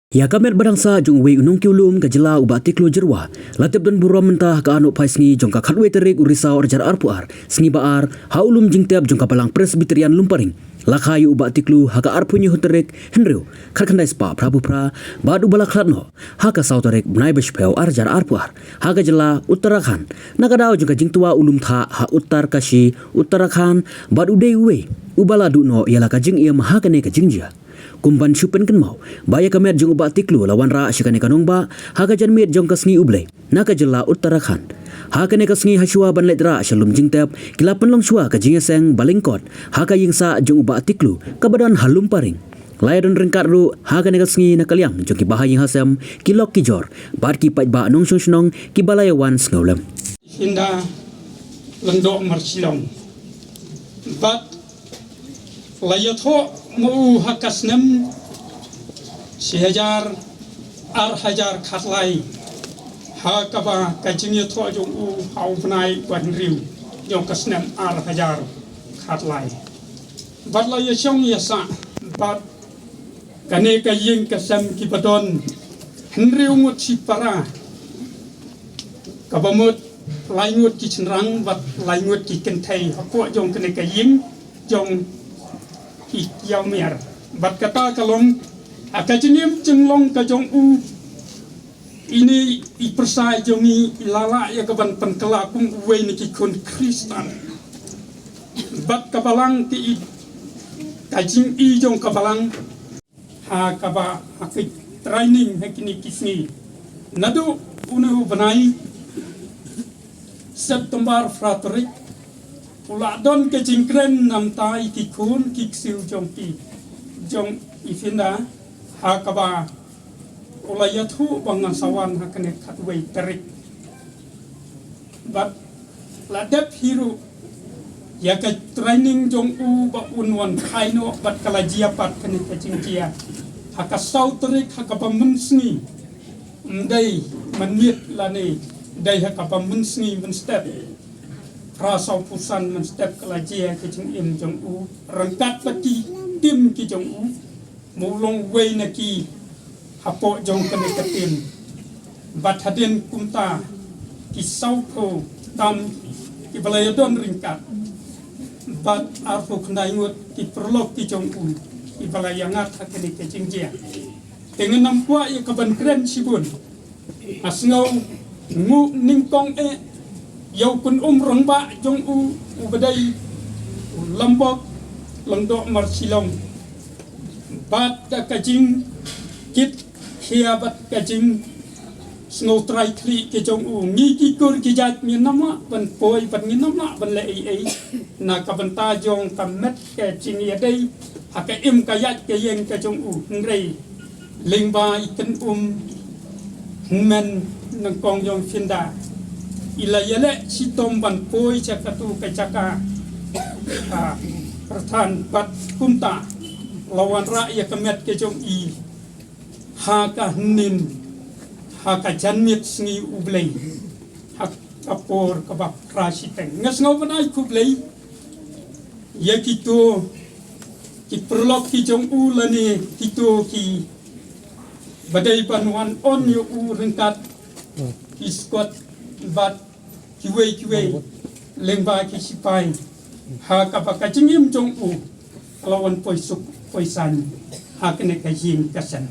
Ya kamet badangsa jong wei unong kiulum ka jela uba tiklu jerwa latep don buram mentah ka anu paisngi jong ka khatwe terik urisau arjar arpuar sngi baar haulum jingtep jong ka palang presbyterian lumparing lakhayu uba tiklu haka arpunyi hoterik henreu kharkhandai spa prabu pra badu balakhatno haka sautarek bnai beshpeu arjar arpuar haka jela uttarakhand nagadau jong ka jingtua ulum tha ha uttar kashi uttarakhand badu dei we ubala duno yala ka jing ia mahakane ka jingjia kumban syupen kan mau baya kamet jong uba tiklu lawan ra syakane kanong ba haga janmit jong kasngi ublei naka jela uttarakhand hakane kasngi hashua ban letra shalum jingtep kilapan long shua ka jingeseng balingkot haka yingsa jong uba tiklu kabadan halum paring layadon rengkat ru hakane kasngi nakaliam jong ki bahaying hasem kilok kijor bar ki pait ba nong shongnong ki balayawan sngolam hinda lendok marsilong bat layatho mu hakasnem 1000 1000 khatlai hakaba kajingya tho jong u haupnai wan riu jong kasnem 1000 khatlai badla ya chong ya sa bad kane kaying kasam ki padon henriu ngut si para kabamut laingut ki chenrang bat laingut ki kentai hakwa jong kane kaying jong yaw mer bat kata kalong akajingim jenglong ka jong u ini ipersai jongi ilala ya kaban penkela kum uwe ni ki kun kristan bat kabalang ti kajing i jong kabalang ha kaba akik training hakini kisni nadu unu banai September fratorik pula don ke jingkren nam tai ki kun ki sil jong ifinda hakaba ulayathu bangan sawan hakane khatwei terik bat ladep hiru ya ka training jong u ba unwan khaino bat kala jiapat kane ka jingjia haka sau terik hakaba mensni ndai manit lane dai hakaba mensni menstep Rasau pusan menstep kelajia ke jeng im jong u rengkat pati tim ki jong u mulong wei na ki hapo jong kene ketim bat hadin kumta ki sauko tam ki balayadon ringkat bat arfu khnai ngut ki perlok ki jong u ki balayangat hakene ke jeng jia dengan nampua ya kaban kren sibun asngau ngu ningkong Yau kun rong ba jong u badai lambok langdok marsilong bat da kajing kit khia bat kajing snow try kli ke jong u ngi ki kur ki jat mi nama ban poi ban ni nama ban le ai na ka ban ta jong kamet ke jing ya dai ha ka im ka yat ke yeng ke jong u ngrei ling ba ikan men nang kong jong finda ila yale sitom ban poi cakatu kacaka perthan bat kumta lawan rakyat kemet ke jong i ha ka nin ha ka janmit sngi ublei ha kapor ka bak krasiteng ngas ngau banai kublei ya kito ki perlok ki jong u lani kito ki badai panuan on yo u ringkat ki squat bat kiwe lengba ki sipai ha ka pakajingim jong u lawan poisuk poisan ha kene kajing kasan